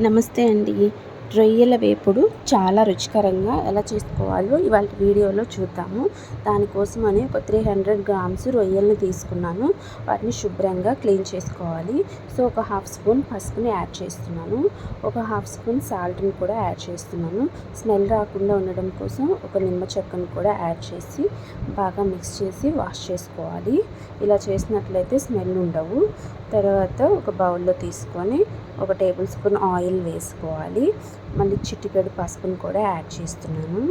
నమస్తే అండి. రొయ్యల వేపుడు చాలా రుచికరంగా ఎలా చేసుకోవాలో ఇవాళ వీడియోలో చూద్దాము. దానికోసమని ఒక 300 గ్రామ్స్ రొయ్యల్ని తీసుకున్నాను. వాటిని శుభ్రంగా క్లీన్ చేసుకోవాలి. సో ఒక హాఫ్ స్పూన్ పసుపుని యాడ్ చేస్తున్నాను. ఒక హాఫ్ స్పూన్ సాల్ట్ని కూడా యాడ్ చేస్తున్నాను. స్మెల్ రాకుండా ఉండడం కోసం ఒక నిమ్మ చెక్కను కూడా యాడ్ చేసి బాగా మిక్స్ చేసి వాష్ చేసుకోవాలి. ఇలా చేసినట్లయితే స్మెల్ ఉండవు. తర్వాత ఒక బౌల్లో తీసుకొని ఒక టేబుల్ స్పూన్ ఆయిల్ వేసుకోవాలి. మళ్ళీ చిటికెడు పసుపుని కూడా యాడ్ చేస్తున్నాను.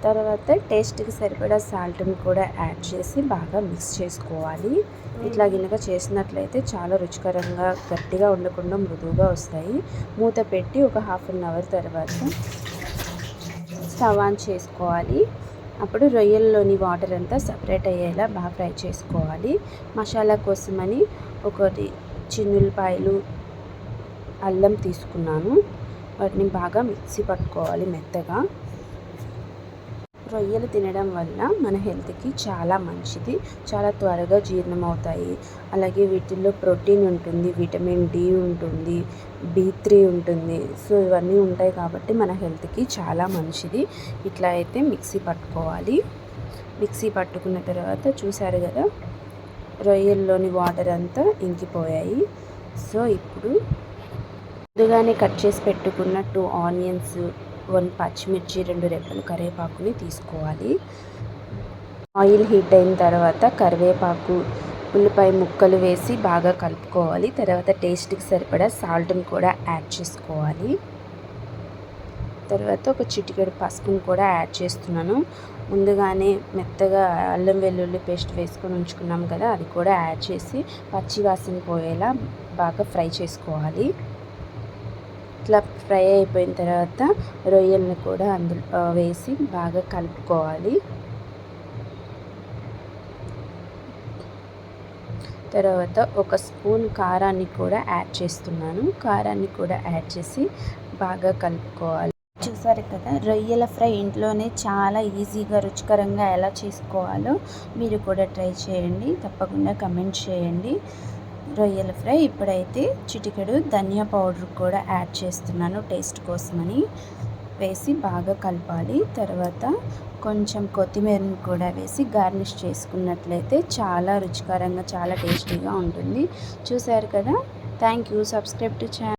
తర్వాత టేస్ట్కి సరిపడా సాల్ట్ని కూడా యాడ్ చేసి బాగా మిక్స్ చేసుకోవాలి. ఇట్లా గినక చేసినట్లయితే చాలా రుచికరంగా గట్టిగా ఉండకుండా మృదువుగా వస్తాయి. మూత పెట్టి ఒక హాఫ్ అన్ అవర్ తర్వాత స్టవ్ ఆన్ చేసుకోవాలి. అప్పుడు రొయ్యల్లోని వాటర్ అంతా సపరేట్ అయ్యేలా బాగా ఫ్రై చేసుకోవాలి. మసాలా కోసమని ఒకటి చిన్నులపాయలు, అల్లం తీసుకున్నాను. వాటిని బాగా మిక్సీ పట్టుకోవాలి మెత్తగా. రొయ్యలు తినడం వల్ల మన హెల్త్కి చాలా మంచిది. చాలా త్వరగా జీర్ణం అవుతాయి. అలాగే వీటిల్లో ప్రోటీన్ ఉంటుంది, విటమిన్ డి ఉంటుంది, B3 ఉంటుంది. సో ఇవన్నీ ఉంటాయి కాబట్టి మన హెల్త్కి చాలా మంచిది. ఇట్లా అయితే మిక్సీ పట్టుకోవాలి. మిక్సీ పట్టుకున్న తర్వాత చూసారు కదా, రొయ్యల్లోని వాటర్ అంతా ఇంకిపోయాయి. సో ఇప్పుడు ముందుగానే కట్ చేసి పెట్టుకున్న 2 ఆనియన్స్, 1 పచ్చిమిర్చి, 2 రెబ్బలు కరివేపాకుని తీసుకోవాలి. ఆయిల్ హీట్ అయిన తర్వాత కరివేపాకు, ఉల్లిపాయ ముక్కలు వేసి బాగా కలుపుకోవాలి. తర్వాత టేస్ట్కి సరిపడా సాల్ట్ని కూడా యాడ్ చేసుకోవాలి. తర్వాత ఒక చిటికెడు పసుపుని కూడా యాడ్ చేస్తున్నాను. ముందుగానే మెత్తగా అల్లం వెల్లుల్లి పేస్ట్ వేసుకొని ఉంచుకున్నాం కదా, అది కూడా యాడ్ చేసి పచ్చి వాసన పోయేలా బాగా ఫ్రై చేసుకోవాలి. ఇట్లా ఫ్రై అయిపోయిన తర్వాత రొయ్యల్ని కూడా అందులో వేసి బాగా కలుపుకోవాలి. తర్వాత ఒక స్పూన్ కారాన్ని కూడా యాడ్ చేస్తున్నాను. కారాన్ని కూడా యాడ్ చేసి బాగా కలుపుకోవాలి. చూసారు కదా, రొయ్యల ఫ్రై ఇంట్లోనే చాలా ఈజీగా రుచికరంగా ఎలా చేసుకోవాలో మీరు కూడా ట్రై చేయండి. తప్పకుండా కమెంట్ చేయండి. రొయ్యల ఫ్రై ఇప్పుడైతే చిటికెడు ధనియా పౌడర్ కూడా యాడ్ చేస్తున్నాను టేస్ట్ కోసమని. వేసి బాగా కలపాలి. తర్వాత కొంచెం కొత్తిమీరని కూడా వేసి గార్నిష్ చేసుకున్నట్లయితే చాలా రుచికరంగా చాలా టేస్టీగా ఉంటుంది. చూసారు కదా. Thank you. Subscribe to channel.